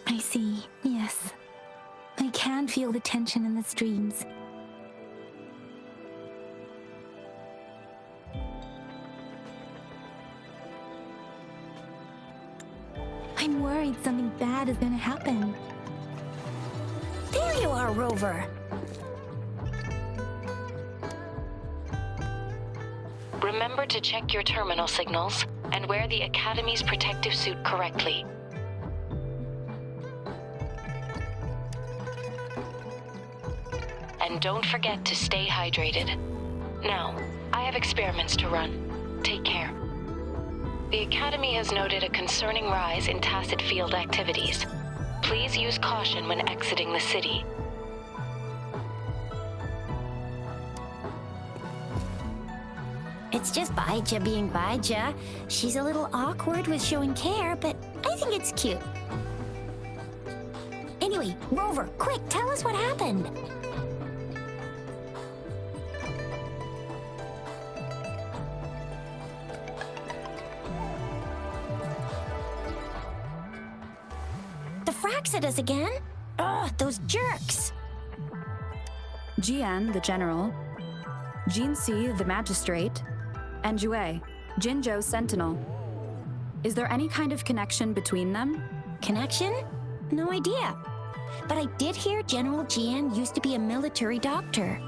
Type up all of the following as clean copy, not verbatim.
I see, yes. I can feel the tension in the streams. I'm worried something bad is gonna happen. There you are, Rover. Remember to check your terminal signals and wear the Academy's protective suit correctly. And don't forget to stay hydrated. Now, I have experiments to run. Take care. The Academy has noted a concerning rise in tacit field activities. Please use caution when exiting the city. It's just Baija being Baija. She's a little awkward with showing care, but I think it's cute. Anyway, Rover, quick, tell us what happened. The Frax at us again? Ugh, those jerks! Jian, the general, Jinsi, the magistrate, and Jue, Jinzhou's sentinel. Is there any kind of connection between them? Connection? No idea. But I did hear General Jian used to be a military doctor.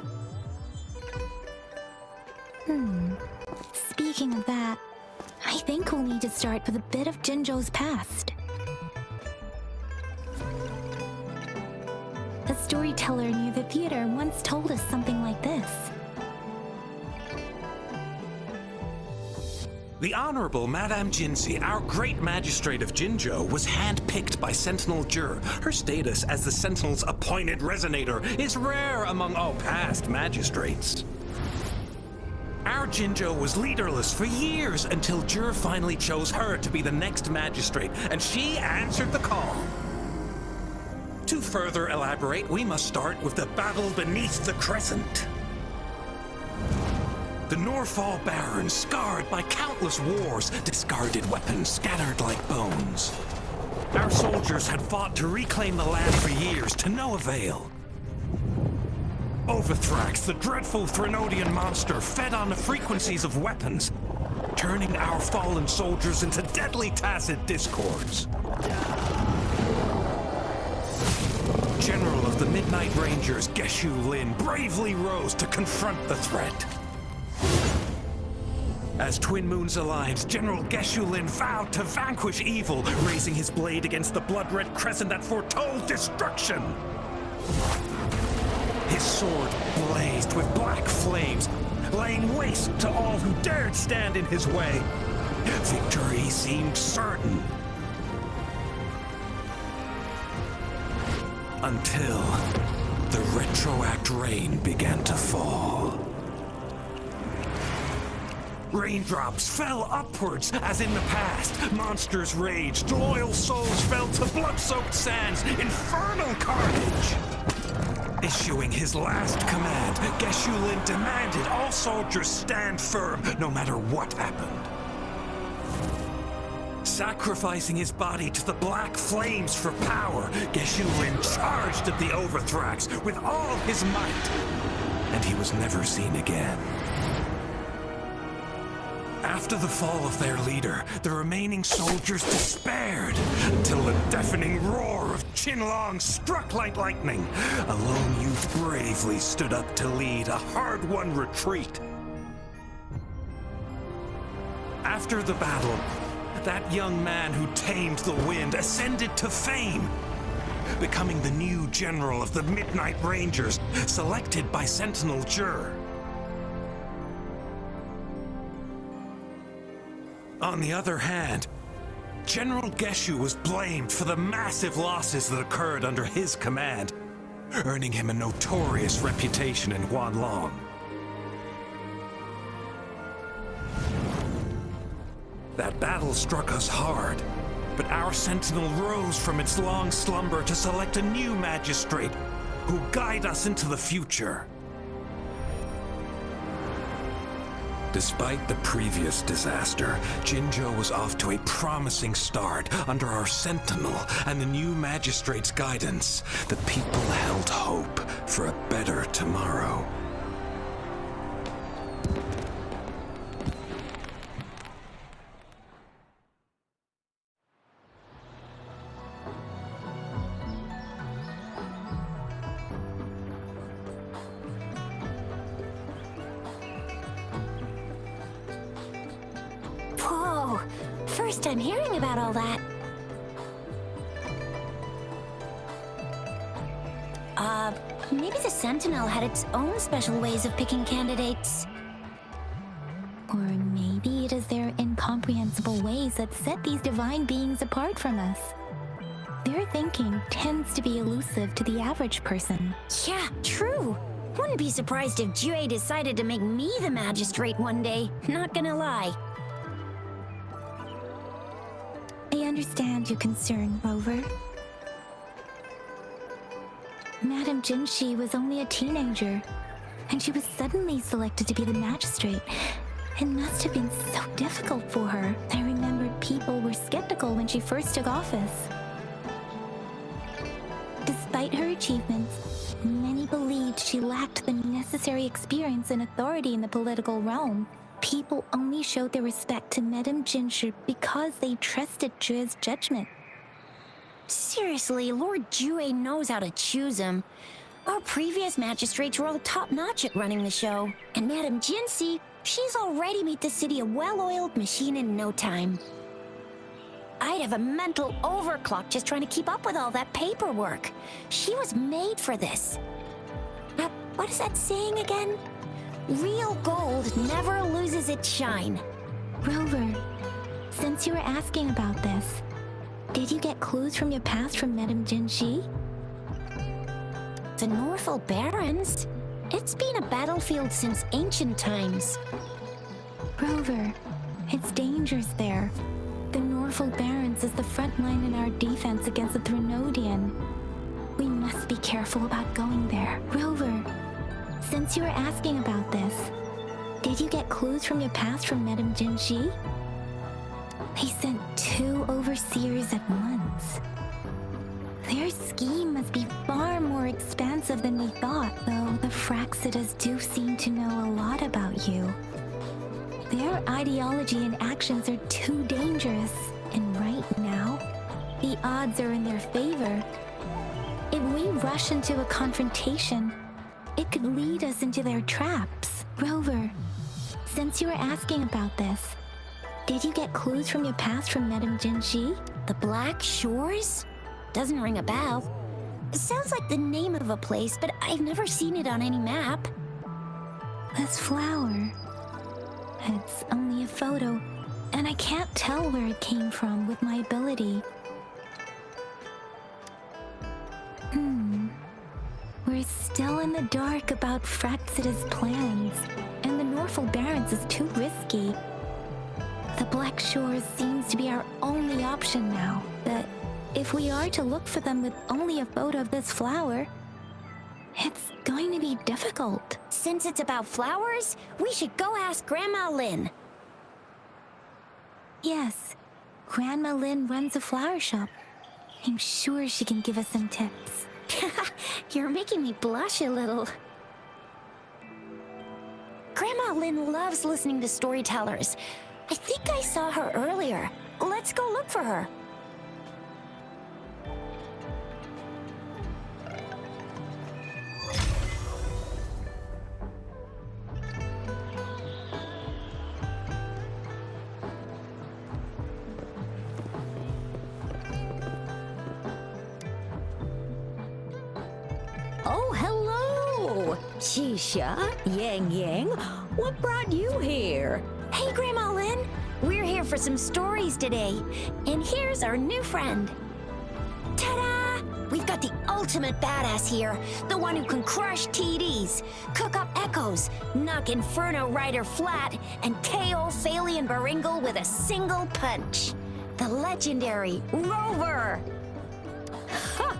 Speaking of that, I think we'll need to start with a bit of Jinzhou's past. A storyteller near the theater once told us something like this. The Honorable Madame Jinsi, our great magistrate of Jinzhou, was handpicked by Sentinel Jur. Her status as the Sentinel's appointed resonator is rare among all past magistrates. Our Jinzhou was leaderless for years until Jur finally chose her to be the next magistrate, and she answered the call. To further elaborate, we must start with the battle beneath the Crescent. The Norfall Barons, scarred by countless wars, discarded weapons scattered like bones. Our soldiers had fought to reclaim the land for years, to no avail. Overthrax, the dreadful Threnodian monster, fed on the frequencies of weapons, turning our fallen soldiers into deadly tacit discords. General of the Midnight Rangers, Geshu Lin, bravely rose to confront the threat. As Twin Moons aligned, General Geshu Lin vowed to vanquish evil, raising his blade against the blood-red crescent that foretold destruction. His sword blazed with black flames, laying waste to all who dared stand in his way. Victory seemed certain. Until the retroact rain began to fall. Raindrops fell upwards as in the past. Monsters raged, loyal souls fell to blood-soaked sands, infernal carnage. Issuing his last command, Geshu Lin demanded all soldiers stand firm, no matter what happened. Sacrificing his body to the black flames for power, Geshu Lin charged at the Overthrax with all his might, and he was never seen again. After the fall of their leader, the remaining soldiers despaired until the deafening roar of Qinlong struck like lightning. A lone youth bravely stood up to lead a hard-won retreat. After the battle, that young man who tamed the wind ascended to fame, becoming the new general of the Midnight Rangers, selected by Sentinel Jur. On the other hand, General Geshu was blamed for the massive losses that occurred under his command, earning him a notorious reputation in Huanlong. That battle struck us hard, but our Sentinel rose from its long slumber to select a new magistrate who'll guide us into the future. Despite the previous disaster, Jinzhou was off to a promising start under our Sentinel and the new Magistrate's guidance. The people held hope for a better tomorrow. Whoa, first I'm hearing about all that. Maybe the Sentinel had its own special ways of picking candidates. Or maybe it is their incomprehensible ways that set these divine beings apart from us. Their thinking tends to be elusive to the average person. Yeah, true. Wouldn't be surprised if Jue decided to make me the magistrate one day. Not gonna lie. I understand your concern, Rover. Madame Jinshi was only a teenager, and she was suddenly selected to be the magistrate. It must have been so difficult for her. I remembered people were skeptical when she first took office. Despite her achievements, many believed she lacked the necessary experience and authority in the political realm. People only showed their respect to Madame Jinshi because they trusted Jue's judgment. Seriously, Lord Jue knows how to choose him. Our previous magistrates were all top-notch at running the show. And Madame Jinshi, she's already made the city a well-oiled machine in no time. I'd have a mental overclock just trying to keep up with all that paperwork. She was made for this. What is that saying again? Real gold never loses its shine. Rover, since you were asking about this, did you get clues from your past from Madame Jinshi? The Northel Barrens? It's been a battlefield since ancient times. Rover, it's dangerous there. The Northel Barrens is the front line in our defense against the Threnodian. We must be careful about going there. Rover, since you were asking about this, did you get clues from your past from Madame Jinshi? They sent 2 overseers at once. Their scheme must be far more expansive than we thought, though the Fraxidas do seem to know a lot about you. Their ideology and actions are too dangerous, and right now, the odds are in their favor. If we rush into a confrontation, it could lead us into their traps. Rover, since you were asking about this, did you get clues from your past from Madame Jinshi? The Black Shores? Doesn't ring a bell. It sounds like the name of a place, but I've never seen it on any map. This flower. It's only a photo, and I can't tell where it came from with my ability. We're still in the dark about Fraxida's plans, and the Northel Barrens is too risky. The Black Shores seems to be our only option now, but if we are to look for them with only a photo of this flower, it's going to be difficult. Since it's about flowers, we should go ask Grandma Lynn. Yes, Grandma Lynn runs a flower shop. I'm sure she can give us some tips. You're making me blush a little. Grandma Lynn loves listening to storytellers. I think I saw her earlier. Let's go look for her. Oh, hello! Shisha, Yang Yang, what brought you here? Hey, Grandma Lynn. We're here for some stories today. And here's our new friend. Ta-da! We've got the ultimate badass here. The one who can crush TDs, cook up echoes, knock Inferno Rider flat, and KO Phalian Baringle with a single punch. The legendary Rover! Ha!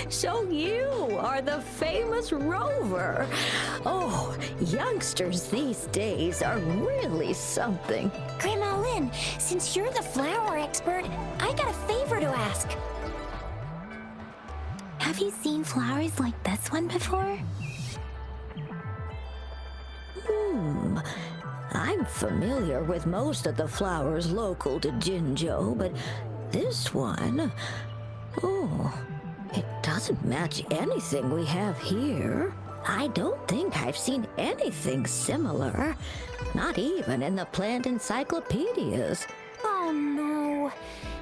So you are the famous Rover. Oh, youngsters these days are really something. Grandma Lynn, since you're the flower expert, I got a favor to ask. Have you seen flowers like this one before? I'm familiar with most of the flowers local to Jinzhou, but this one, oh, it doesn't match anything we have here. I don't think I've seen anything similar, not even in the plant encyclopedias. Oh no.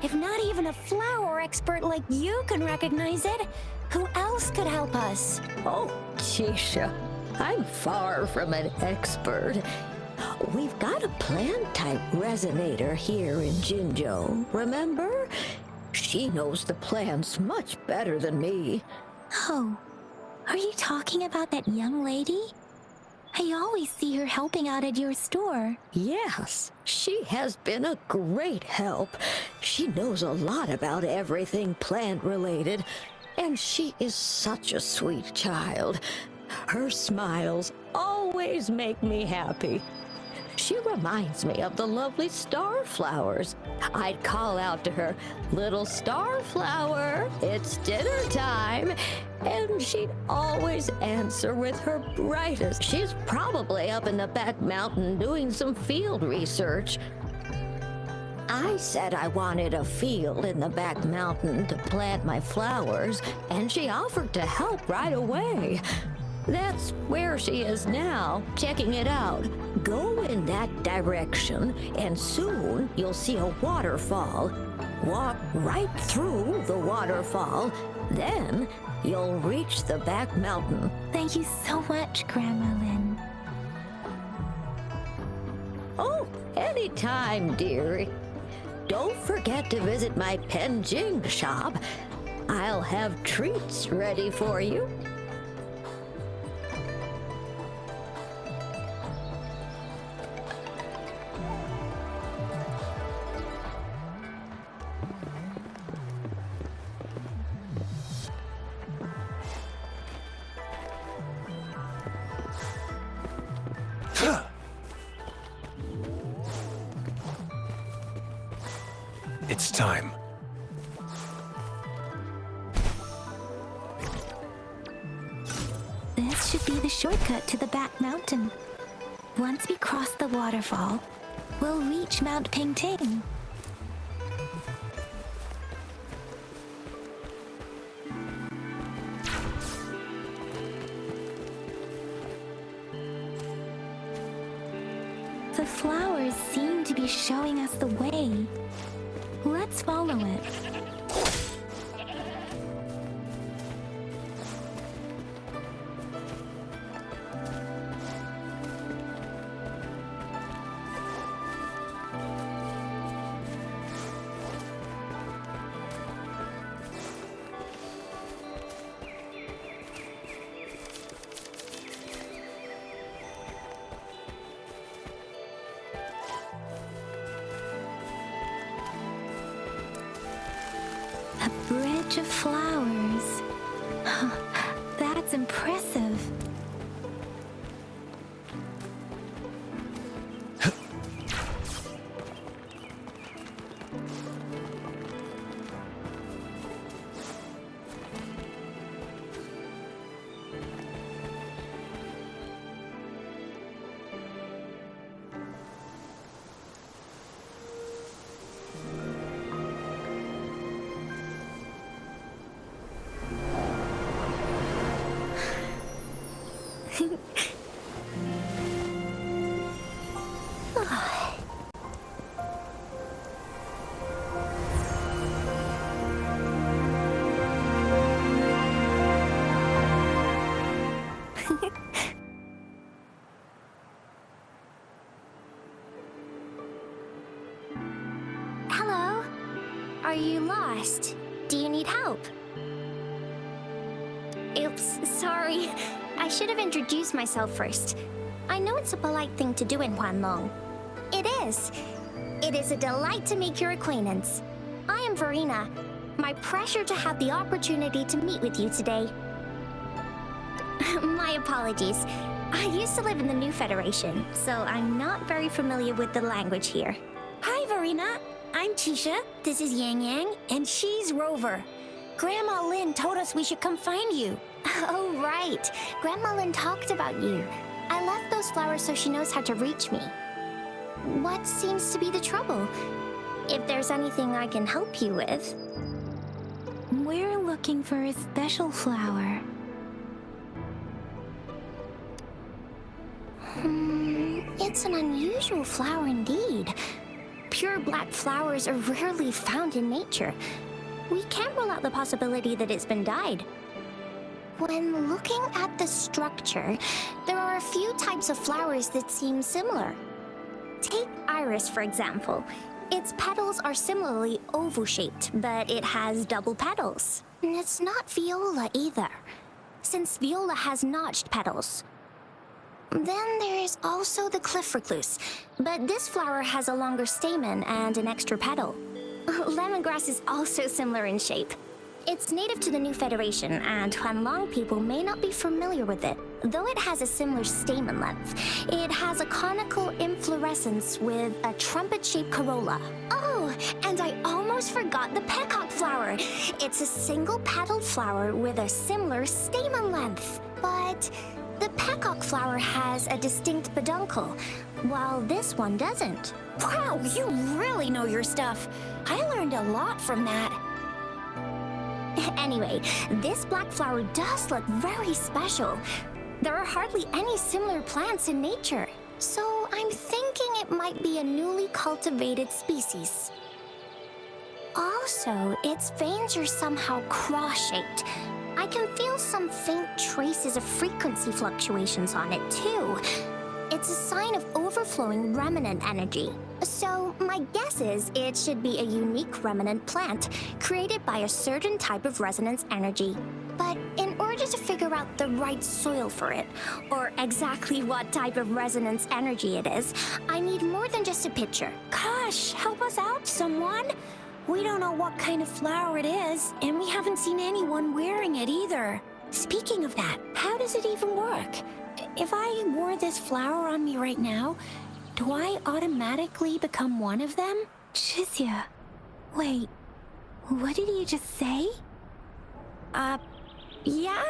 If not even a flower expert like you can recognize it, who else could help us? Oh, Chisha, I'm far from an expert. We've got a plant-type resonator here in Jinzhou, remember? She knows the plants much better than me. Oh, are you talking about that young lady? I always see her helping out at your store. Yes, she has been a great help. She knows a lot about everything plant-related, and she is such a sweet child. Her smiles always make me happy. She reminds me of the lovely starflowers. I'd call out to her, "Little starflower, it's dinner time," and she'd always answer with her brightest. She's probably up in the back mountain doing some field research. I said I wanted a field in the back mountain to plant my flowers, and she offered to help right away. That's where she is now, checking it out. Go in that direction, and soon you'll see a waterfall. Walk right through the waterfall, then you'll reach the back mountain. Thank you so much, Grandma Lynn. Oh, anytime, dearie. Don't forget to visit my Penjing shop. I'll have treats ready for you. It's time. This should be the shortcut to the back mountain. Once we cross the waterfall, we'll reach Mount Pingting. The flowers seem to be showing us the way. Let's follow it. A bridge of flowers. That's impressive. Hello? Are you lost? Do you need help? Oops, sorry. I should have introduced myself first. I know it's a polite thing to do in Huanlong. It is. It is a delight to make your acquaintance. I am Verena. My pleasure to have the opportunity to meet with you today. My apologies. I used to live in the New Federation, so I'm not very familiar with the language here. Hi, Verena. I'm Tisha. This is Yang Yang, and she's Rover. Grandma Lynn told us we should come find you. Oh, right. Grandma Lynn talked about you. I left those flowers so she knows how to reach me. What seems to be the trouble? If there's anything I can help you with. We're looking for a special flower. It's an unusual flower indeed. Pure black flowers are rarely found in nature. We can't rule out the possibility that it's been dyed. When looking at the structure, there are a few types of flowers that seem similar. Take iris, for example. Its petals are similarly oval-shaped, but it has double petals. And it's not viola either, since viola has notched petals. Then there is also the cliff recluse, but this flower has a longer stamen and an extra petal. Lemongrass is also similar in shape. It's native to the New Federation, and Huanlong people may not be familiar with it. Though it has a similar stamen length, it has a conical inflorescence with a trumpet-shaped corolla. Oh, and I almost forgot the peacock flower. It's a single-petaled flower with a similar stamen length. But the peacock flower has a distinct peduncle, while this one doesn't. Wow, you really know your stuff. I learned a lot from that. Anyway, this black flower does look very special. There are hardly any similar plants in nature, so I'm thinking it might be a newly cultivated species. Also, its veins are somehow cross-shaped. I can feel some faint traces of frequency fluctuations on it, too. It's a sign of overflowing remnant energy. So, my guess is it should be a unique remnant plant, created by a certain type of resonance energy. But in order to figure out the right soil for it, or exactly what type of resonance energy it is, I need more than just a picture. Gosh, help us out, someone! We don't know what kind of flower it is, and we haven't seen anyone wearing it either. Speaking of that, how does it even work? If I wore this flower on me right now, do I automatically become one of them? Shizia, wait, what did you just say? Yeah?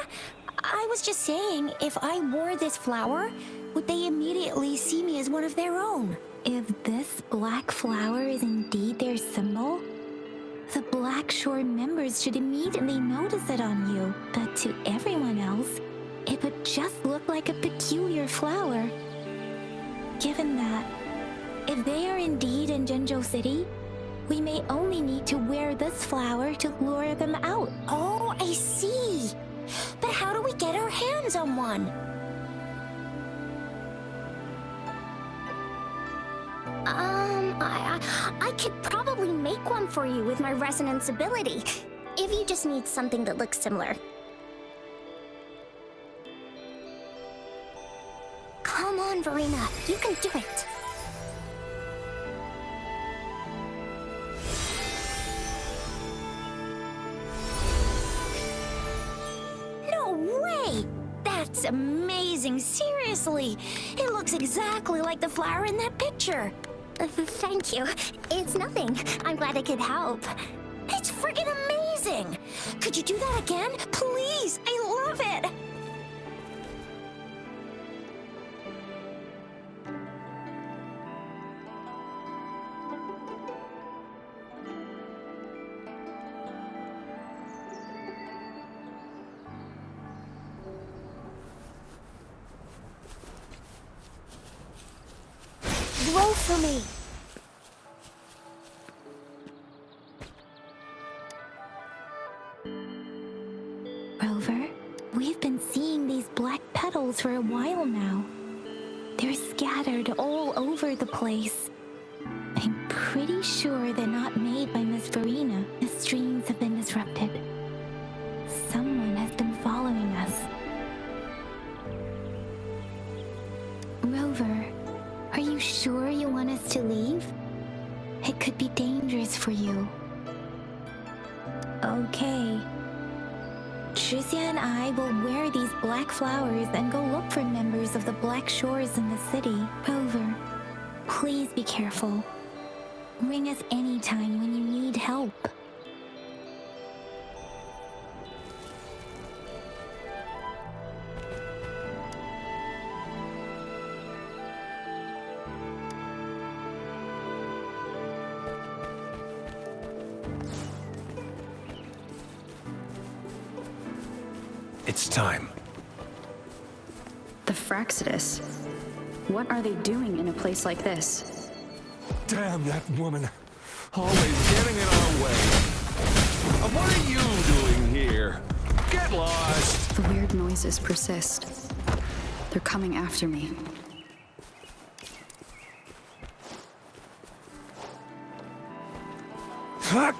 I was just saying, if I wore this flower, would they immediately see me as one of their own? If this black flower is indeed their symbol, the Black Shore members should immediately notice it on you. But to everyone else, it would just look like a peculiar flower. Given that, if they are indeed in Jinzhou City, we may only need to wear this flower to lure them out. Oh, I see. But how do we get our hands on one? I could probably make one for you with my resonance ability, if you just need something that looks similar. Come on, Verena, you can do it. No way! That's amazing, seriously! It looks exactly like the flower in that picture. Thank you. It's nothing. I'm glad I could help. It's friggin' amazing! Could you do that again? Please! I love it! Roll for me! Rover, we've been seeing these black petals for a while now. They're scattered all over the place. I'm pretty sure they're not made by Miss Verena. The streams have been disrupted. Someone has been following us. Rover, are you sure you want us to leave? It could be dangerous for you. Okay. Tricia and I will wear these black flowers and go look for members of the Black Shores in the city. Rover, please be careful. Ring us anytime when you need help. It's time. The Fraxidus. What are they doing in a place like this? Damn that woman. Always getting in our way. What are you doing here? Get lost! The weird noises persist. They're coming after me. Fuck!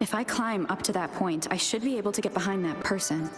If I climb up to that point, I should be able to get behind that person.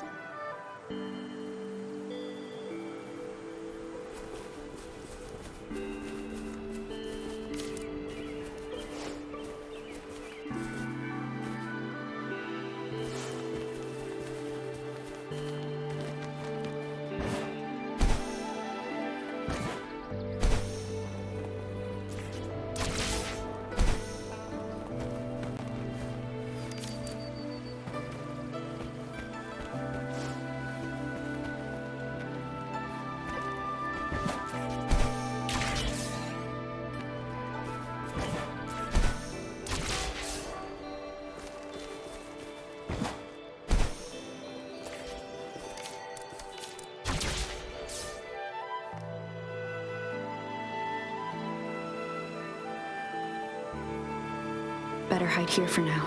Better hide here for now.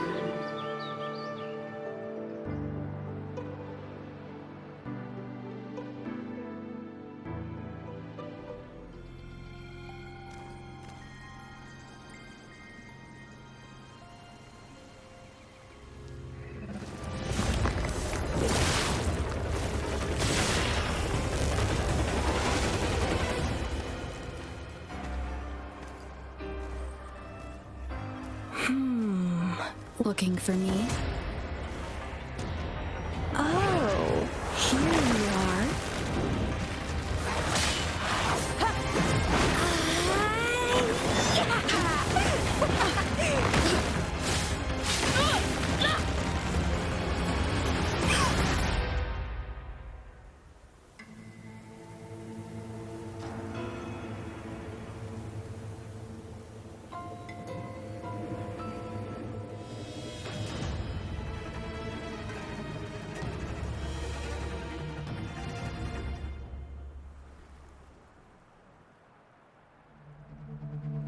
Looking for me? Oh, here you are.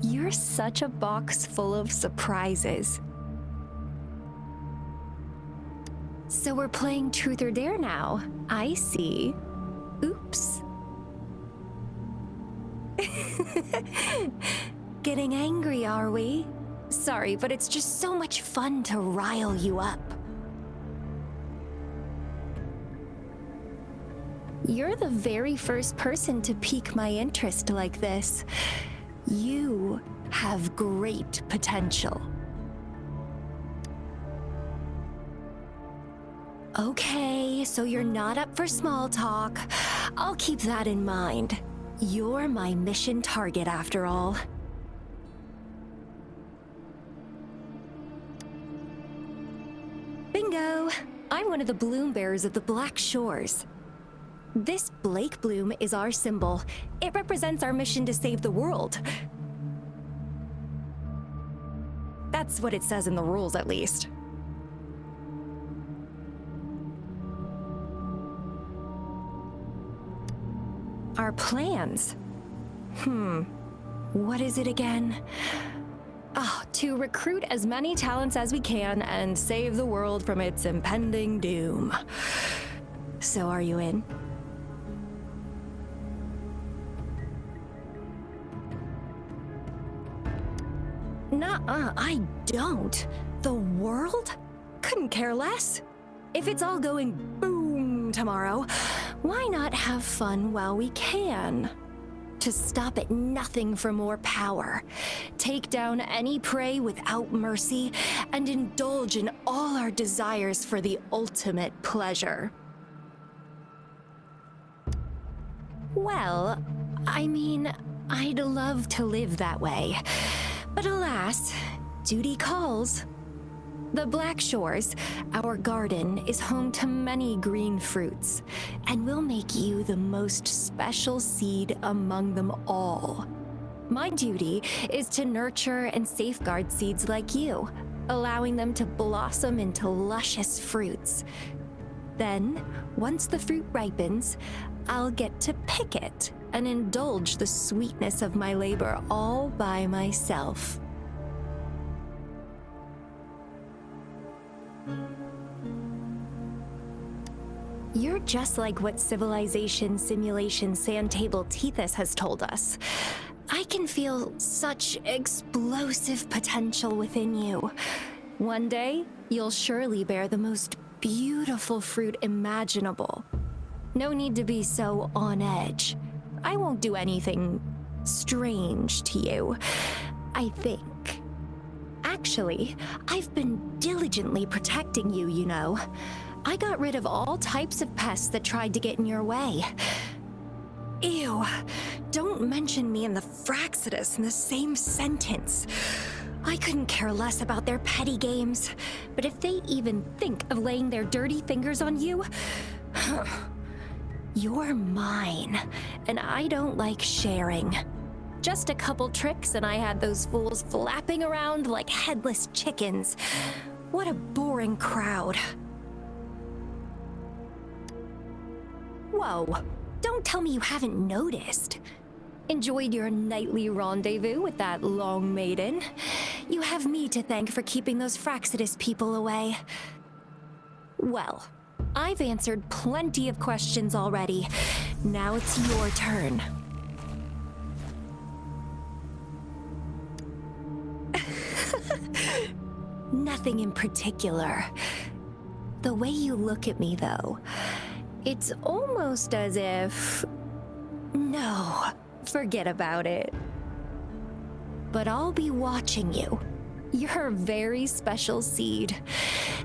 You're such a box full of surprises. So we're playing Truth or Dare now. I see. Oops. Getting angry, are we? Sorry, but it's just so much fun to rile you up. You're the very first person to pique my interest like this. You have great potential. Okay, so you're not up for small talk. I'll keep that in mind. You're my mission target after all. Bingo! I'm one of the bloom bearers of the Black Shores. This Blake bloom is our symbol. It represents our mission to save the world. That's what it says in the rules, at least. Our plans? What is it again? To recruit as many talents as we can and save the world from its impending doom. So are you in? Nuh-uh, I don't. The world? couldn't care less. If it's all going boom tomorrow, why not have fun while we can? To stop at nothing for more power, take down any prey without mercy, and indulge in all our desires for the ultimate pleasure. Well, I mean, I'd love to live that way, but alas, duty calls. The Black Shores, our garden, is home to many green fruits, and will make you the most special seed among them all. My duty is to nurture and safeguard seeds like you, allowing them to blossom into luscious fruits. Then, once the fruit ripens, I'll get to pick it and indulge the sweetness of my labor all by myself. You're just like what Civilization Simulation Sandtable Tethys has told us. I can feel such explosive potential within you. One day, you'll surely bear the most beautiful fruit imaginable. No need to be so on edge. I won't do anything strange to you, I think. Actually, I've been diligently protecting you, you know. I got rid of all types of pests that tried to get in your way. Ew, don't mention me and the Fraxidus in the same sentence. I couldn't care less about their petty games, but if they even think of laying their dirty fingers on you, you're mine, and I don't like sharing. Just a couple tricks and I had those fools flapping around like headless chickens. What a boring crowd. Whoa, don't tell me you haven't noticed. Enjoyed your nightly rendezvous with that long maiden. You have me to thank for keeping those Fraxidus people away. Well, I've answered plenty of questions already. Now it's your turn. Nothing in particular. The way you look at me, though, it's almost as if... No, forget about it. But I'll be watching you. You're a very special seed.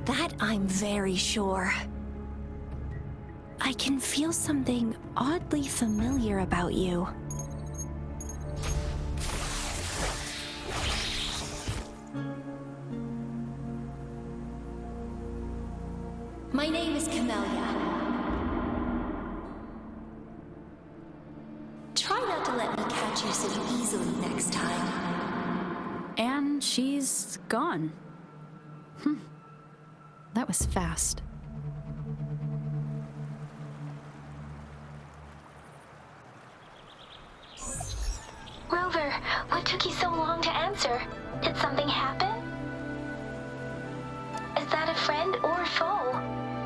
That I'm very sure. I can feel something oddly familiar about you. My name is Camellia. Try not to let me catch you so easily next time. And she's gone. That was fast. Rover, what took you so long to answer? Did something happen? Is that a friend or a foe?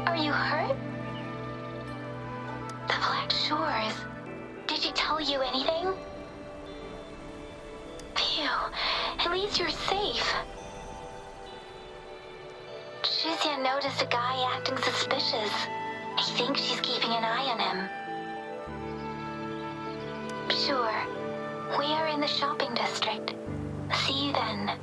Are you hurt? The Black Shores. Did she tell you anything? Phew, at least you're safe. Shuzia noticed a guy acting suspicious. I think she's keeping an eye on him. Sure. We are in the shopping district. See you then.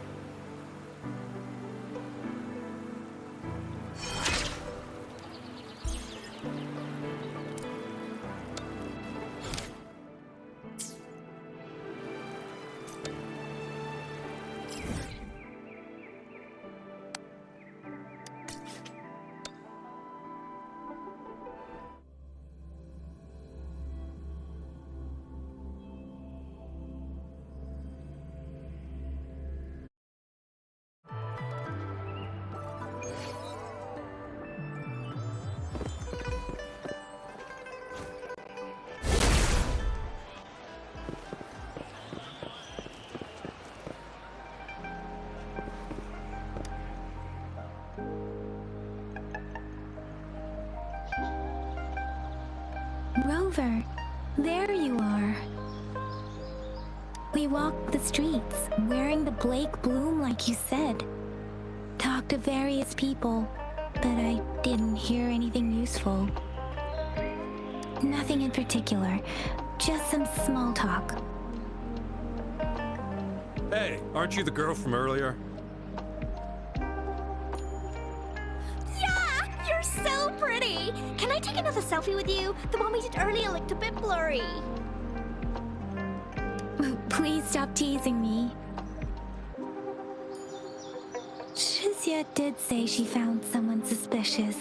Rover, there you are. We walked the streets, wearing the Blake bloom like you said. Talked to various people, but I didn't hear anything useful. Nothing in particular, just some small talk. Hey, aren't you the girl from earlier? Yeah! You're so pretty! Can I take another selfie with you? The one we did earlier looked a bit blurry. Please stop teasing me. Shizia did say she found someone suspicious.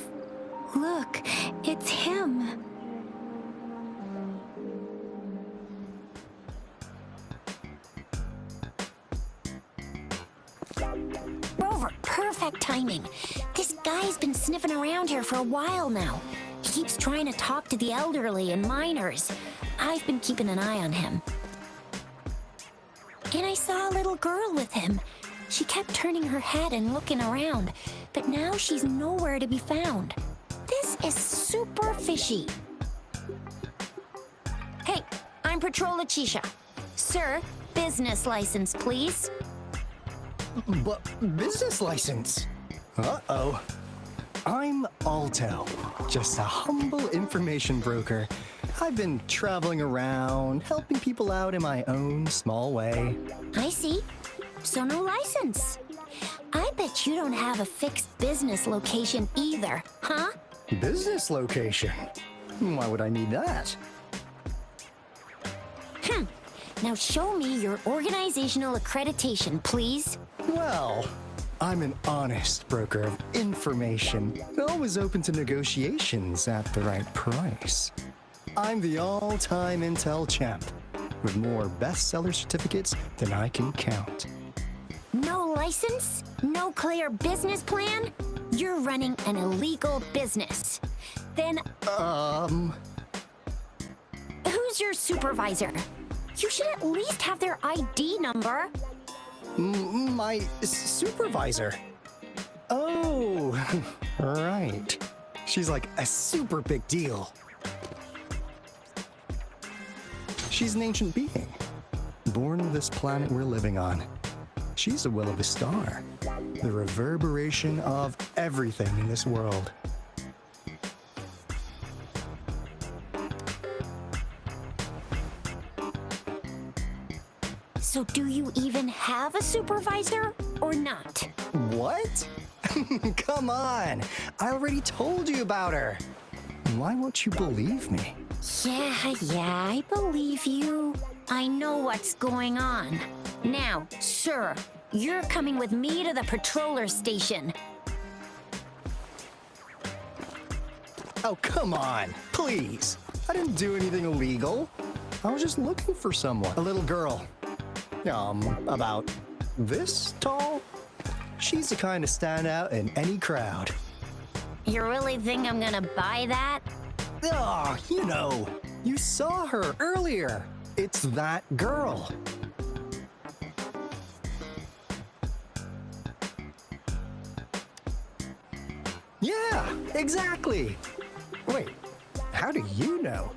Look, it's him. Rover, perfect timing. This guy's been sniffing around here for a while now. He keeps trying to talk to the elderly and minors. I've been keeping an eye on him. And I saw a little girl with him. She kept turning her head and looking around, but now she's nowhere to be found. This is super fishy. Hey, I'm Patrol Letitia. Sir, business license, please. But business license? Uh-oh. I'm Alto, just a humble information broker. I've been traveling around, helping people out in my own small way. I see. So no license. I bet you don't have a fixed business location either, huh? Business location? Why would I need that? Now show me your organizational accreditation, please. Well, I'm an honest broker of information, always open to negotiations at the right price. I'm the all-time Intel champ, with more bestseller certificates than I can count. No license? No clear business plan? You're running an illegal business. Then, who's your supervisor? You should at least have their ID number. My supervisor? Oh, right. She's like a super big deal. She's an ancient being, born of this planet we're living on. She's the will of the star, the reverberation of everything in this world. So do you even have a supervisor or not? What? Come on! I already told you about her. Why won't you believe me? Yeah, I believe you. I know what's going on. Now, sir, you're coming with me to the patroller station. Oh, come on, please. I didn't do anything illegal. I was just looking for someone. A little girl. About this tall? She's the kind to stand out in any crowd. You really think I'm gonna buy that? Oh, you saw her earlier. It's that girl. Yeah, exactly. Wait, how do you know?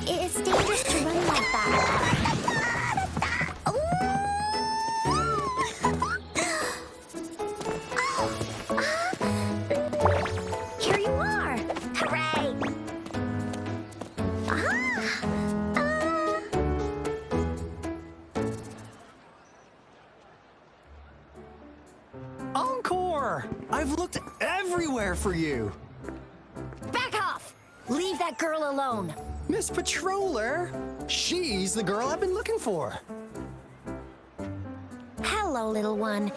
It's dangerous to run like that. Here you are! Hooray! Encore! I've looked everywhere for you. Back off! Leave that girl alone. Miss Patroller, she's the girl I've been looking for. Hello, little one.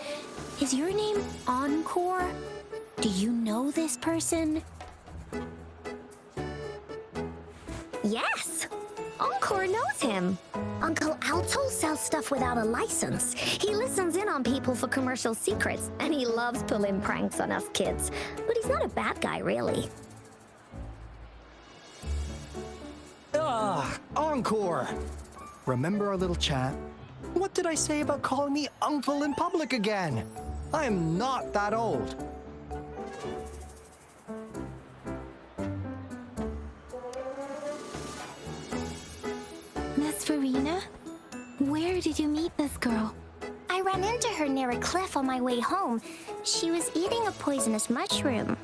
Is your name Encore? Do you know this person? Yes, Encore knows him. Uncle Alto sells stuff without a license. He listens in on people for commercial secrets, and he loves pulling pranks on us kids. But he's not a bad guy, really. Encore! remember our little chat? What did I say about calling me uncle in public again? I am not that old. Miss Farina? Where did you meet this girl? I ran into her near a cliff on my way home. She was eating a poisonous mushroom.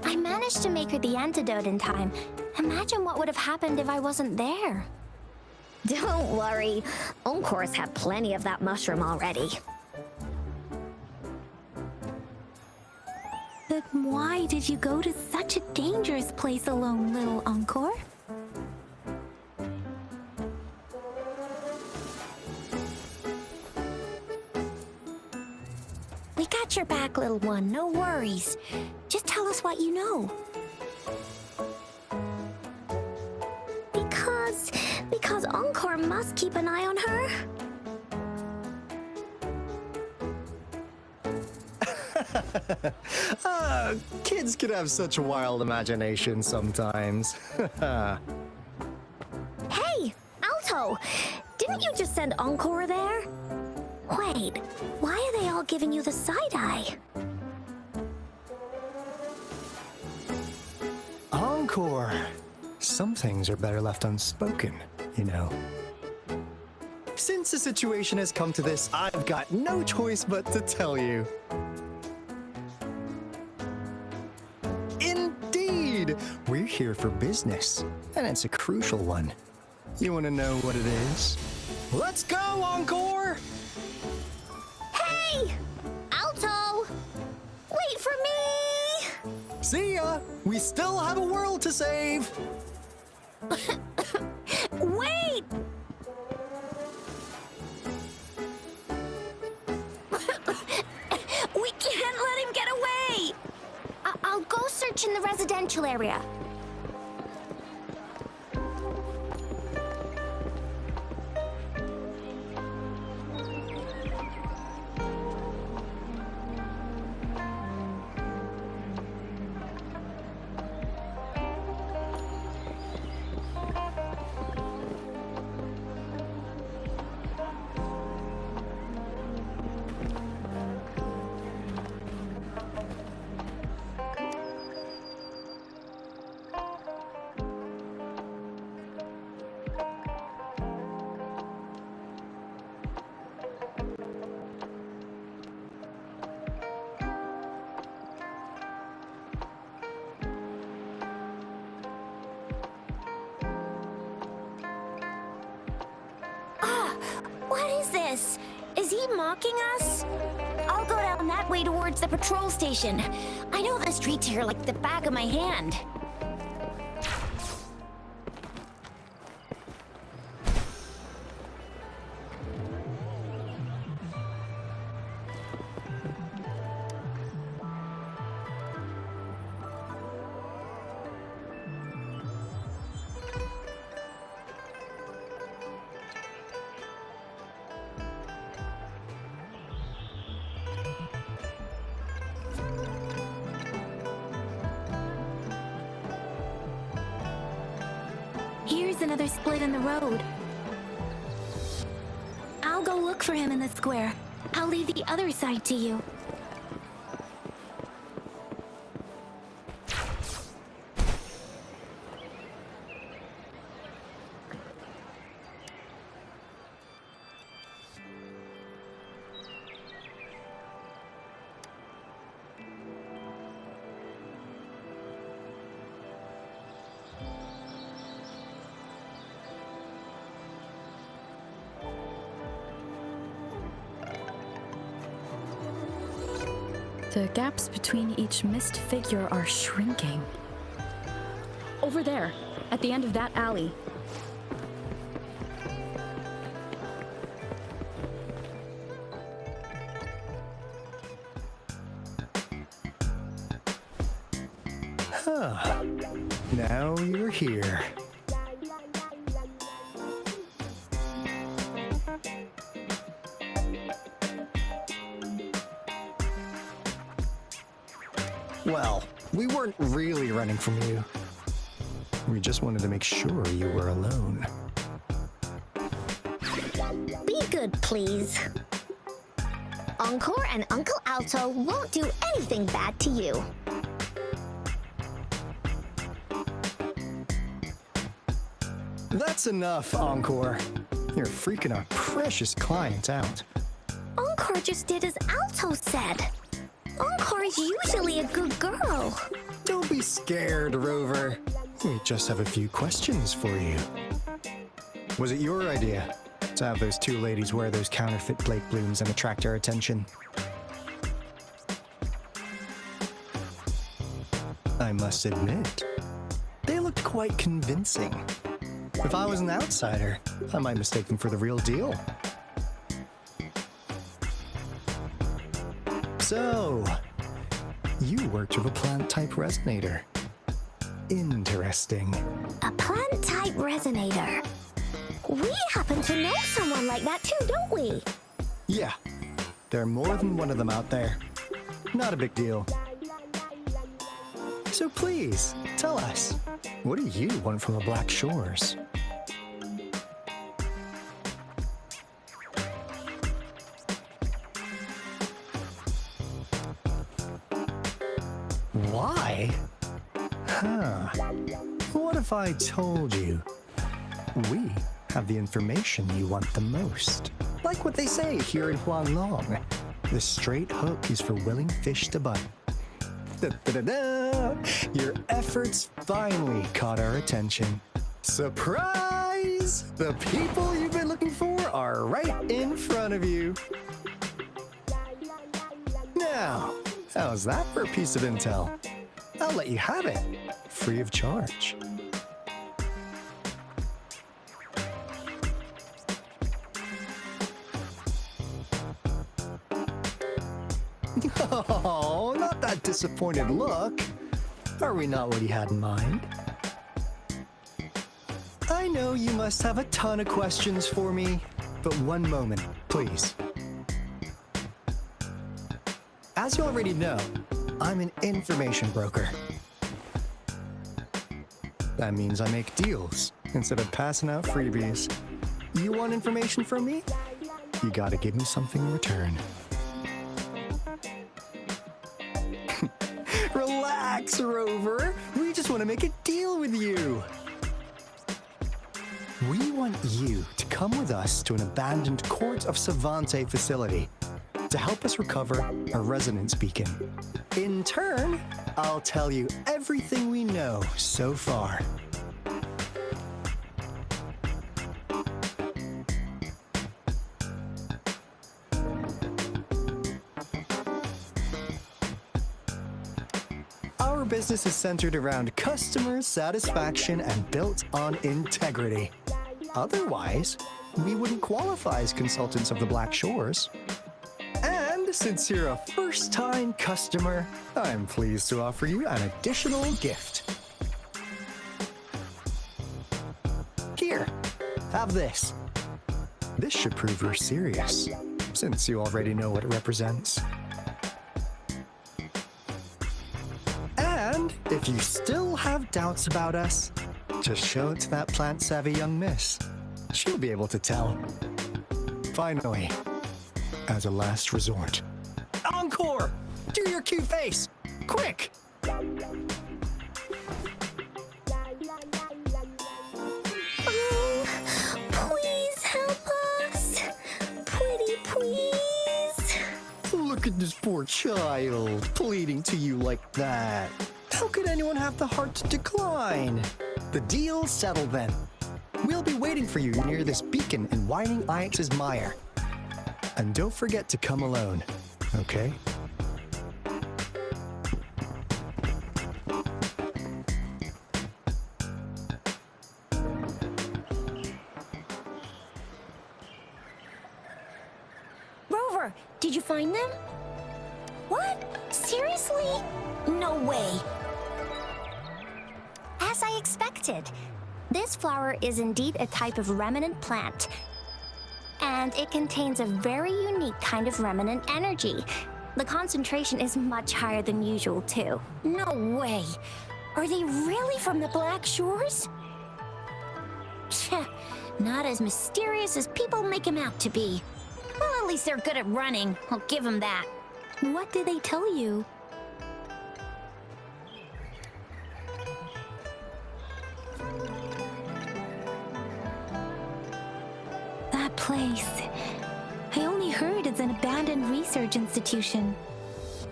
I managed to make her the antidote in time. Imagine what would have happened if I wasn't there. Don't worry. Encore's had plenty of that mushroom already. But why did you go to such a dangerous place alone, little Encore? We got your back, little one. No worries. Just tell us what you know. Because Encore must keep an eye on her. Kids can have such a wild imagination sometimes. Hey, Alto! Didn't you just send Encore there? Wait, why are they all giving you the side-eye? Encore! Some things are better left unspoken, you know. Since the situation has come to this, I've got no choice but to tell you. Indeed! We're here for business, and it's a crucial one. You want to know what it is? Let's go, Encore! Hey! Alto! Wait for me! See ya! We still have a world to save! Wait! We can't let him get away! I'll go search in the residential area. What is this? Is he mocking us? I'll go down that way towards the patrol station. I know the streets here like the back of my hand. Here's another split in the road. I'll go look for him in the square. I'll leave the other side to you. The gaps between each mist figure are shrinking. Over there, at the end of that alley. Huh. Now you're here. Well, we weren't really running from you. We just wanted to make sure you were alone. Be good, please. Encore and Uncle Alto won't do anything bad to you. That's enough, Encore. You're freaking our precious client out. Encore just did as Alto said. Encore is usually a good girl. Don't be scared, Rover. We just have a few questions for you. Was it your idea to have those two ladies wear those counterfeit Blake blooms and attract our attention? I must admit, they looked quite convincing. If I was an outsider, I might mistake them for the real deal. So, you worked with a plant-type resonator. Interesting. A plant-type resonator. We happen to know someone like that too, don't we? Yeah, there are more than one of them out there. Not a big deal. So please, tell us, what do you want from the Black Shores? Why? Huh. What if I told you we have the information you want the most? Like what they say here in Huanglong, the straight hook is for willing fish to bite. Da-da-da-da! Your efforts finally caught our attention. Surprise! The people you've been looking for are right in front of you. Now, how's that for a piece of intel? I'll let you have it, free of charge. Oh, not that disappointed look. Are we not what you had in mind? I know you must have a ton of questions for me, but one moment, please. As you already know, I'm an information broker. That means I make deals instead of passing out freebies. You want information from me? You gotta give me something in return. Relax, Rover. We just want to make a deal with you. We want you to come with us to an abandoned Court of Savante facility to help us recover a resonance beacon. In turn, I'll tell you everything we know so far. Our business is centered around customer satisfaction and built on integrity. Otherwise, we wouldn't qualify as consultants of the Black Shores. And since you're a first-time customer, I'm pleased to offer you an additional gift. Here, have this. This should prove you're serious, since you already know what it represents. And if you still have doubts about us, just show it to that plant-savvy young miss. She'll be able to tell. Finally, as a last resort, Encore! Do your cute face! Quick! Oh, please help us. Pretty please. Look at this poor child, pleading to you like that. How could anyone have the heart to decline? The deal's settled then. We'll be waiting for you near this beacon in Whining Ix's mire. And don't forget to come alone, okay? Rover, did you find them? What? Seriously? No way. As I expected, this flower is indeed a type of remnant plant. And it contains a very unique kind of remnant energy. The concentration is much higher than usual, too. No way. Are they really from the Black Shores? Tch, not as mysterious as people make them out to be. Well, at least they're good at running. I'll give them that. What did they tell you? That place. I only heard it's an abandoned research institution.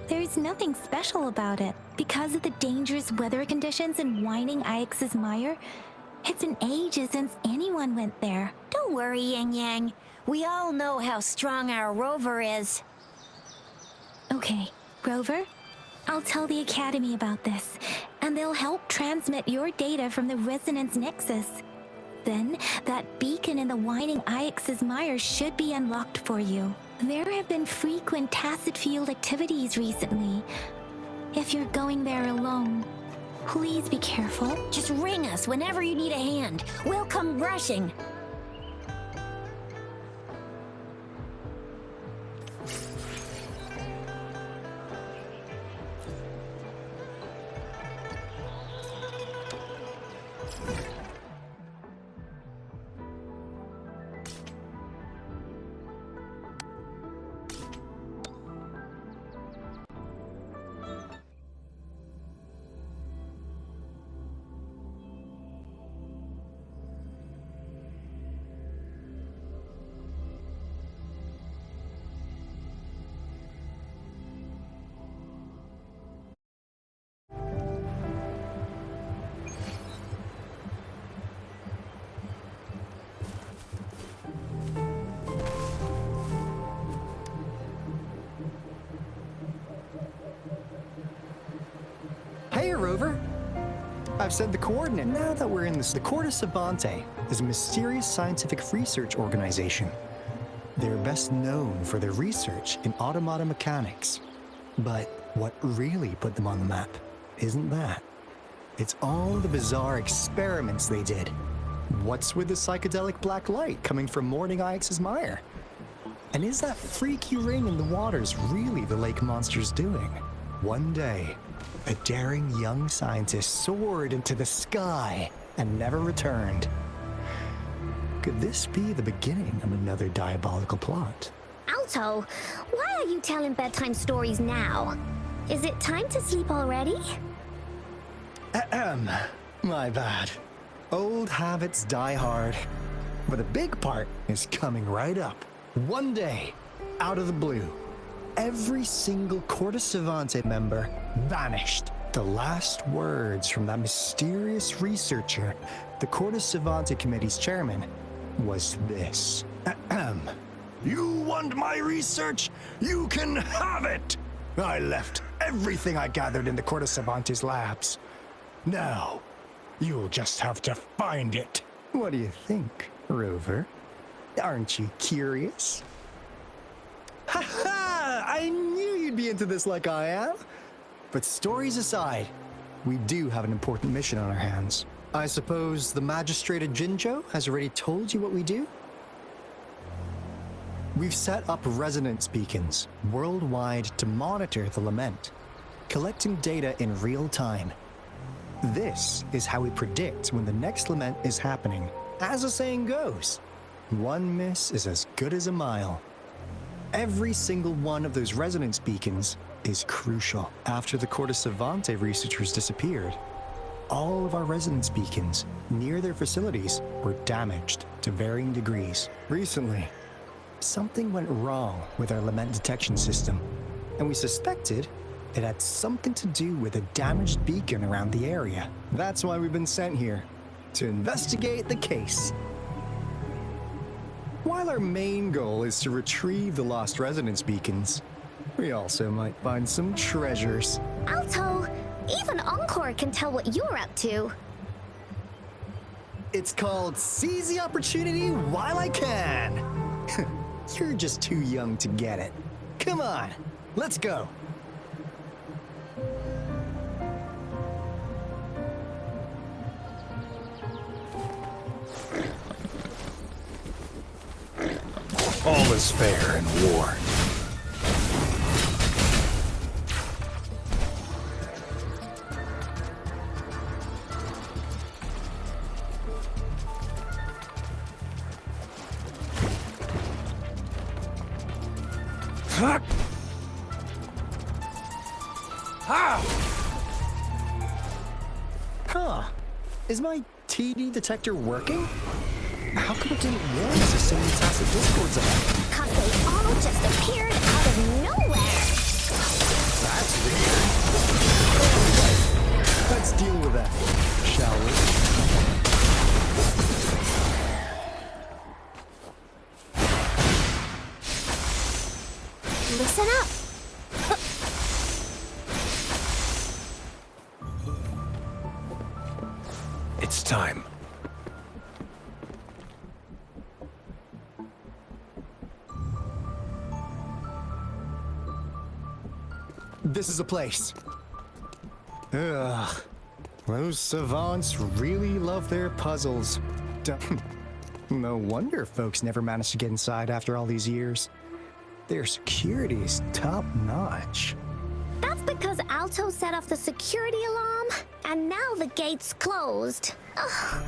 There's nothing special about it. Because of the dangerous weather conditions in whining Ix's mire, it's been ages since anyone went there. Don't worry, Yang Yang. We all know how strong our rover is. Okay, Rover, I'll tell the Academy about this, and they'll help transmit your data from the Resonance Nexus. Then, that beacon in the whining Ix's mire should be unlocked for you. There have been frequent tacit field activities recently. If you're going there alone, please be careful. Just ring us whenever you need a hand. We'll come rushing. Hey, Rover. I've said the coordinate. Now that we're in this, the Corte Savante is a mysterious scientific research organization. They're best known for their research in automata mechanics. But what really put them on the map isn't that. It's all the bizarre experiments they did. What's with the psychedelic black light coming from Morning Ix's mire? And is that freaky ring in the waters really the lake monster's doing? One day, a daring young scientist soared into the sky and never returned. Could this be the beginning of another diabolical plot? Alto, why are you telling bedtime stories now? Is it time to sleep already? Ahem. My bad. Old habits die hard. But a big part is coming right up. One day, out of the blue, every single Corte Savante member vanished. The last words from that mysterious researcher, the Corte Savante Committee's chairman, was this. Ahem. You want my research? You can have it! I left everything I gathered in the Corte Savante's labs. Now, you'll just have to find it. What do you think, Rover? Aren't you curious? Ha ha! I knew you'd be into this like I am. But stories aside, we do have an important mission on our hands. I suppose the magistrate at Jinzhou has already told you what we do? We've set up resonance beacons worldwide to monitor the lament, collecting data in real time. This is how we predict when the next lament is happening. As the saying goes, one miss is as good as a mile. Every single one of those resonance beacons is crucial. After the Corte Savante researchers disappeared, all of our resonance beacons near their facilities were damaged to varying degrees. Recently, something went wrong with our lament detection system, and we suspected it had something to do with a damaged beacon around the area. That's why we've been sent here, to investigate the case. While our main goal is to retrieve the lost resonance beacons, we also might find some treasures. Alto, even Encore can tell what you're up to. It's called Seize the Opportunity While I Can. You're just too young to get it. Come on, let's go. All is fair in war. Huh. Is my TD detector working? How come it didn't warn us as soon as Tacit Discord's about? Cause they all just appeared out of nowhere. That's weird. Anyway, let's deal with that, shall we? Listen up. It's time. This is a place. Ugh. Those savants really love their puzzles. No wonder folks never managed to get inside after all these years. Their security's top-notch. That's because Alto set off the security alarm, and now the gate's closed. Ugh.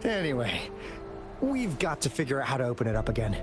Anyway, we've got to figure out how to open it up again.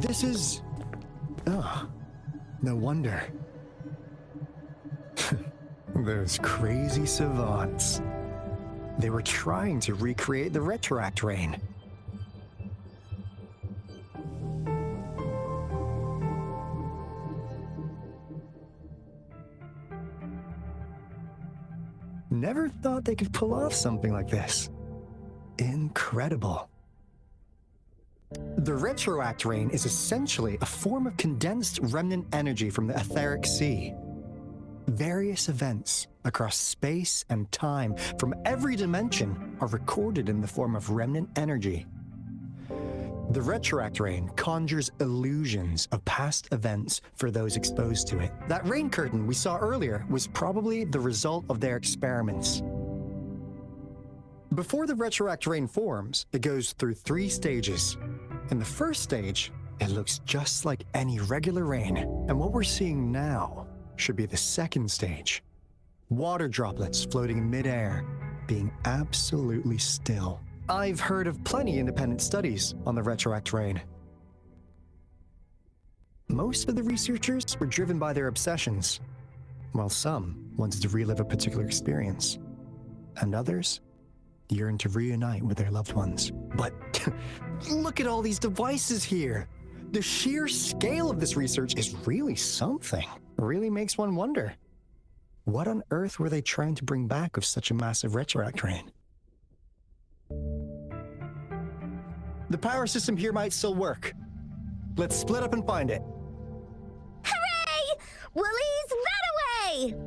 This is... Oh, no wonder. Those crazy savants. They were trying to recreate the Retroact Rain. Never thought they could pull off something like this. Incredible. The Retroact Rain is essentially a form of condensed remnant energy from the etheric sea. Various events across space and time from every dimension are recorded in the form of remnant energy. The Retroact Rain conjures illusions of past events for those exposed to it. That rain curtain we saw earlier was probably the result of their experiments. Before the Retroact Rain forms, it goes through 3 stages. In the first stage, it looks just like any regular rain, and what we're seeing now should be the second stage. Water droplets floating in midair, being absolutely still. I've heard of plenty independent studies on the Retroact Rain. Most of the researchers were driven by their obsessions, while some wanted to relive a particular experience, and others yearned to reunite with their loved ones. But look at all these devices here. The sheer scale of this research is really something. It really makes one wonder. What on earth were they trying to bring back with such a massive Retroact Rain? The power system here might still work. Let's split up and find it. Hooray! Willie's ran away!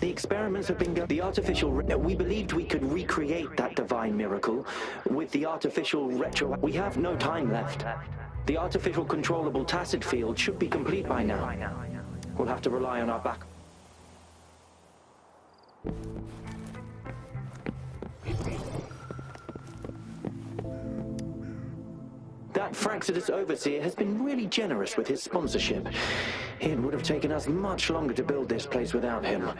The experiments have been the artificial... We believed we could recreate that divine miracle with the artificial retro... We have no time left. The artificial controllable tacit field should be complete by now. We'll have to rely on our back... That Fraxidus overseer has been really generous with his sponsorship. It would have taken us much longer to build this place without him.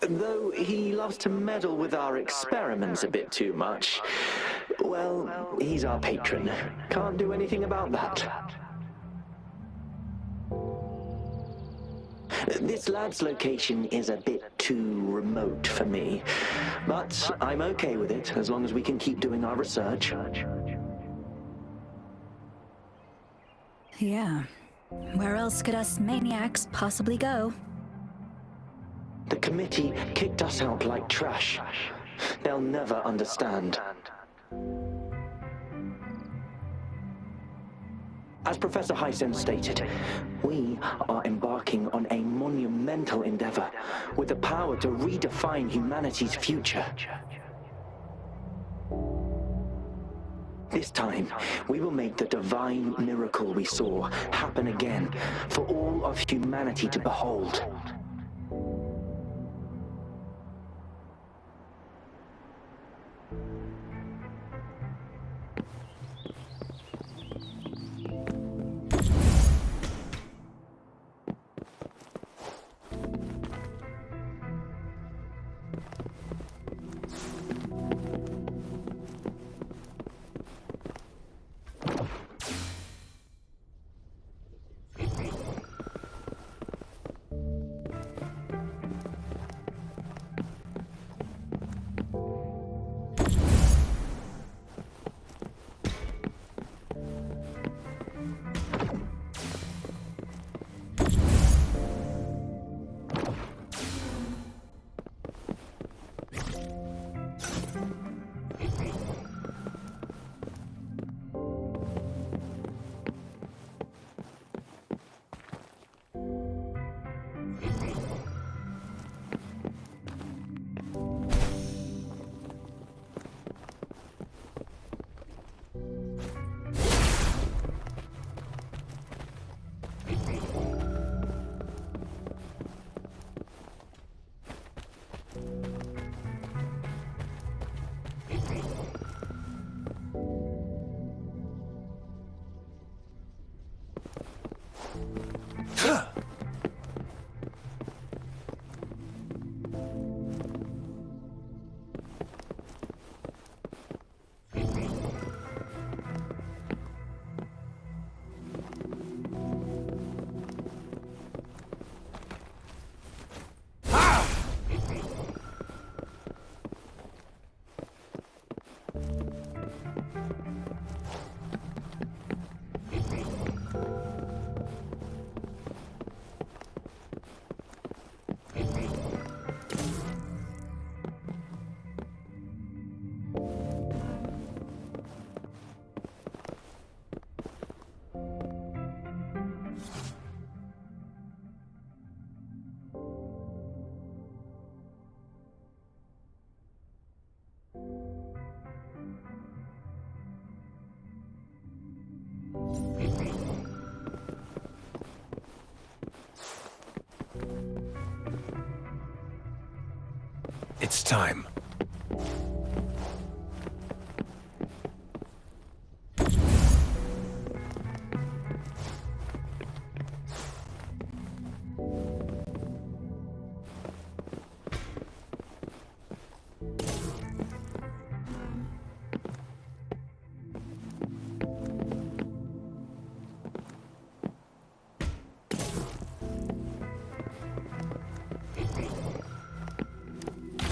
Though he loves to meddle with our experiments a bit too much. Well, he's our patron. Can't do anything about that. This lab's location is a bit too remote for me, but I'm okay with it as long as we can keep doing our research. Yeah. Where else could us maniacs possibly go? The committee kicked us out like trash. They'll never understand. As Professor Hysen stated, we are embarking on a monumental endeavor with the power to redefine humanity's future. This time, we will make the divine miracle we saw happen again for all of humanity to behold. It's time.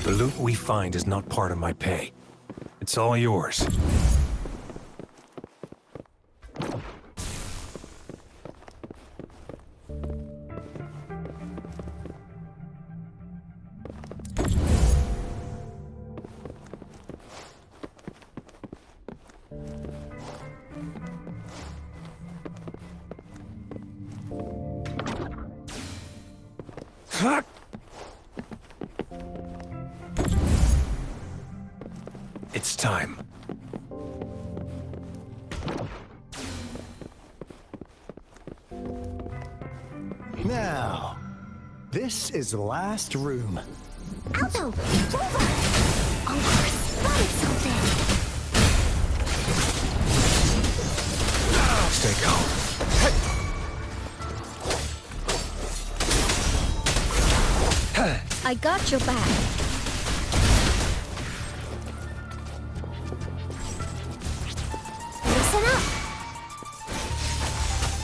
The loot we find is not part of my pay. It's all yours. It's time. Now, this is the last room. Alto! Rover! Oh, I spotted something! Stay calm. I got your back. Listen up!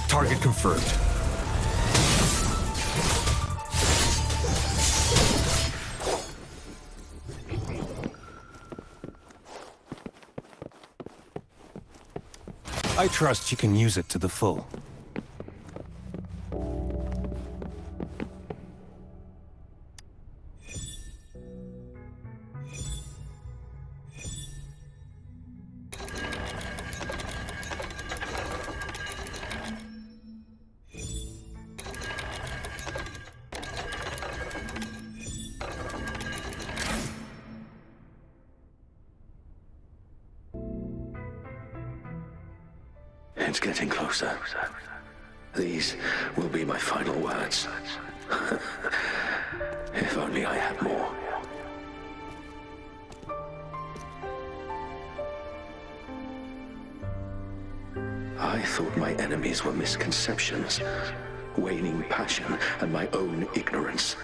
Target confirmed. I trust you can use it to the full. It's getting closer. These will be my final words. If only I had more. I thought my enemies were misconceptions, waning passion, and my own ignorance.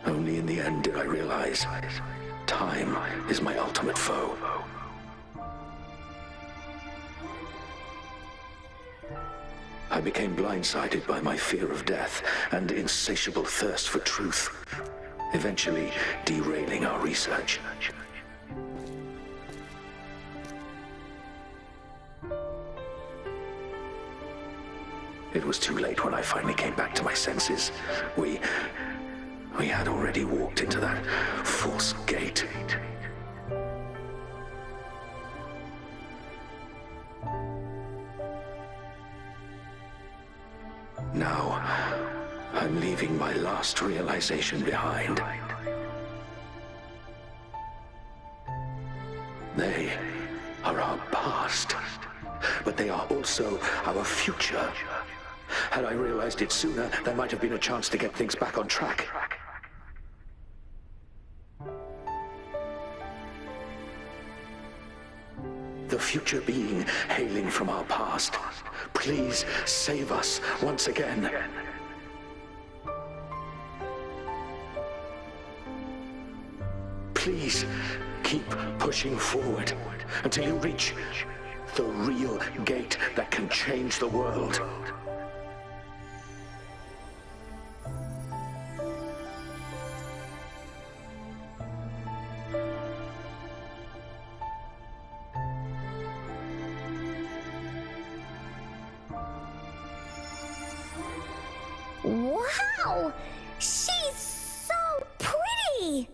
Only in the end did I realize time is my ultimate foe. I became blindsided by my fear of death and insatiable thirst for truth, eventually derailing our research. It was too late when I finally came back to my senses. We had already walked into that false gate. Now, I'm leaving my last realization behind. They are our past, but they are also our future. Had I realized it sooner, there might have been a chance to get things back on track. The future being hailing from our past. Please save us once again. Please keep pushing forward until you reach the real gate that can change the world. Wow! She's so pretty!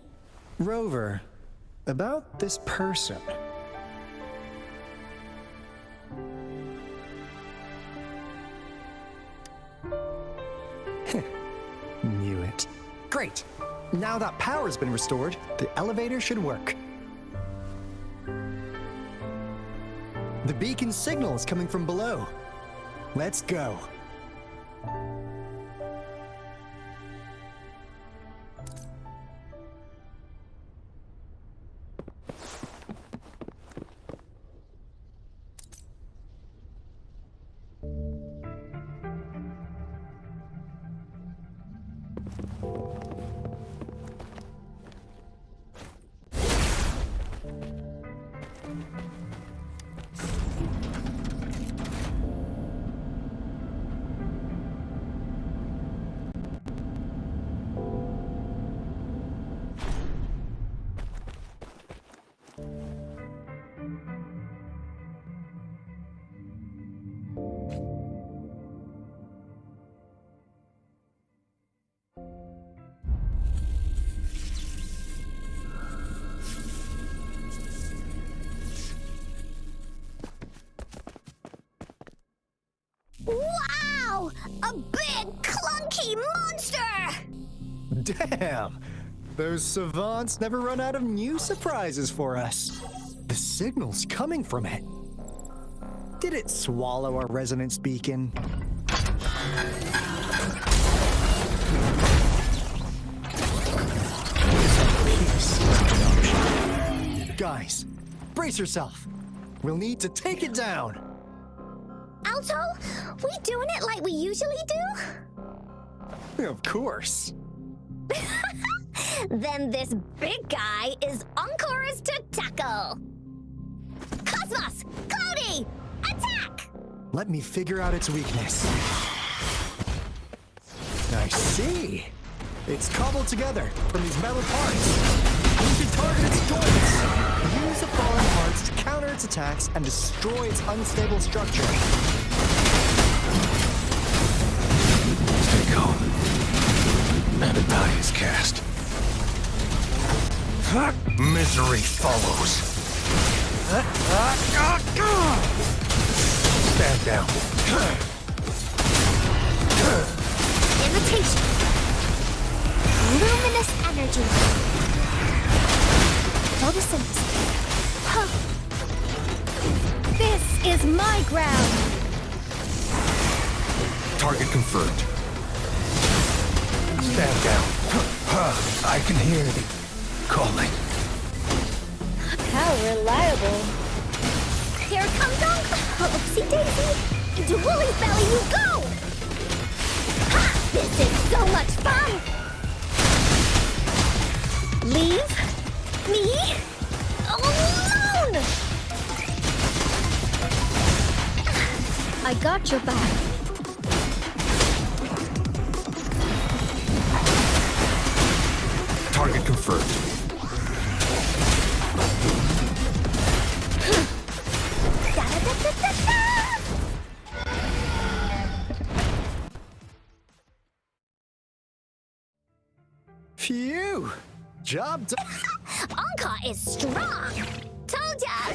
Rover, about this person. Knew it. Great! Now that power's been restored, the elevator should work. The beacon signal is coming from below. Let's go. A big, clunky monster! Damn! Those savants never run out of new surprises for us. The signal's coming from it. Did it swallow our resonance beacon? Guys, brace yourself. We'll need to take it down. Alto, we doing it like we usually do? Of course. Then this big guy is Encore's to tackle. Cosmos! Cloudy! Attack! Let me figure out its weakness. I see. It's cobbled together from these metal parts. We can target its joints. Use the fallen parts to counter its attacks and destroy its unstable structure. Stay calm. And a die is cast. Misery follows. Stand down. Imitation. Luminous energy. Photosynthesis. Huh. This is my ground. Target confirmed. Stand down. I can hear the calling. How reliable. Here comes Uncle. Oopsie daisy. Into Wooly's belly you go. Ha! This is so much fun. Leave me alone. I got your back. Target confirmed. Phew! Job done. Anka is strong. Told ya.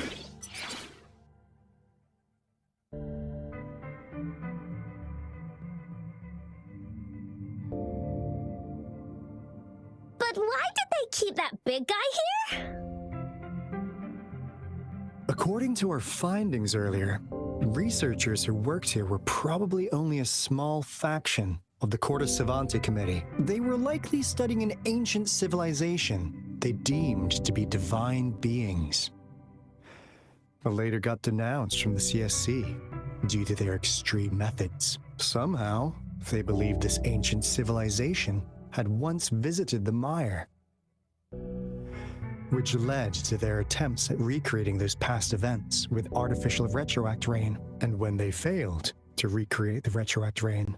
But why did they keep that big guy here? According to our findings earlier, researchers who worked here were probably only a small faction of the Corte Savante Committee. They were likely studying an ancient civilization they deemed to be divine beings, but later got denounced from the CSC due to their extreme methods. Somehow, they believed this ancient civilization had once visited the mire, which led to their attempts at recreating those past events with artificial retroact rain. And when they failed to recreate the retroact rain,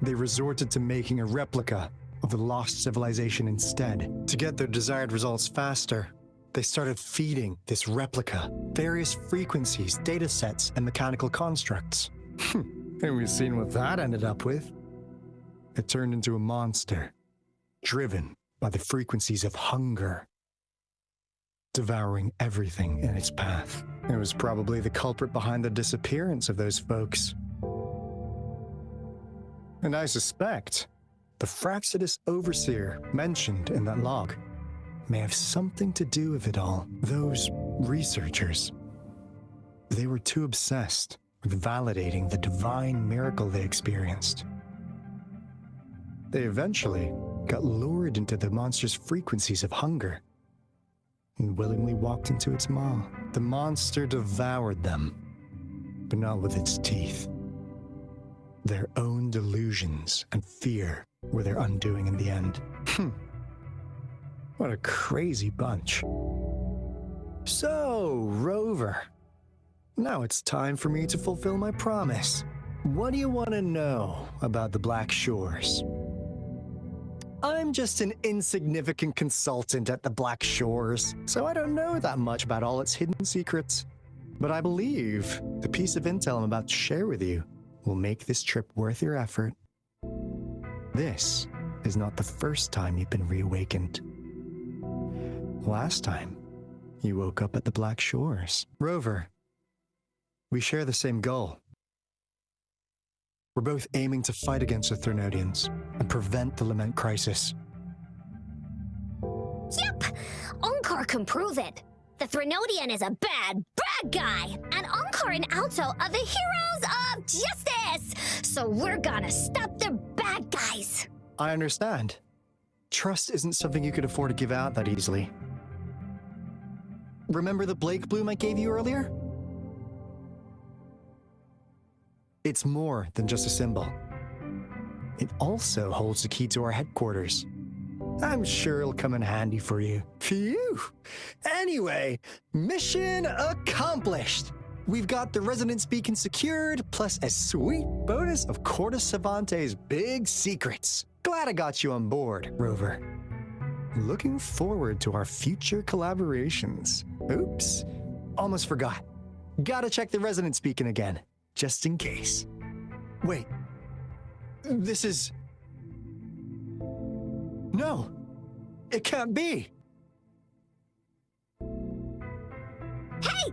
they resorted to making a replica of the lost civilization instead. To get their desired results faster, they started feeding this replica various frequencies, data sets, and mechanical constructs. And we've seen what that ended up with. It turned into a monster, driven by the frequencies of hunger, devouring everything in its path. It was probably the culprit behind the disappearance of those folks. And I suspect the Fraxidus Overseer mentioned in that log may have something to do with it all. Those researchers, they were too obsessed with validating the divine miracle they experienced. They eventually got lured into the monster's frequencies of hunger and willingly walked into its maw. The monster devoured them, but not with its teeth. Their own delusions and fear were their undoing in the end. What a crazy bunch. So, Rover, now it's time for me to fulfill my promise. What do you want to know about the Black Shores? I'm just an insignificant consultant at the Black Shores, so I don't know that much about all its hidden secrets. But I believe the piece of intel I'm about to share with you will make this trip worth your effort. This is not the first time you've been reawakened. Last time, you woke up at the Black Shores. Rover, we share the same goal. We're both aiming to fight against the Threnodians and prevent the Lament Crisis. Yep! Onkar can prove it. The Threnodian is a bad guy, and Onkar and Alto are the heroes of justice! So we're gonna stop the bad guys! I understand. Trust isn't something you could afford to give out that easily. Remember the Blake bloom I gave you earlier? It's more than just a symbol. It also holds the key to our headquarters. I'm sure it'll come in handy for you. Phew! Anyway, mission accomplished! We've got the resonance beacon secured, plus a sweet bonus of Cortus Savante's big secrets. Glad I got you on board, Rover. Looking forward to our future collaborations. Oops, almost forgot. Gotta check the resonance beacon again, just in case. Wait, this is... No, it can't be. Hey!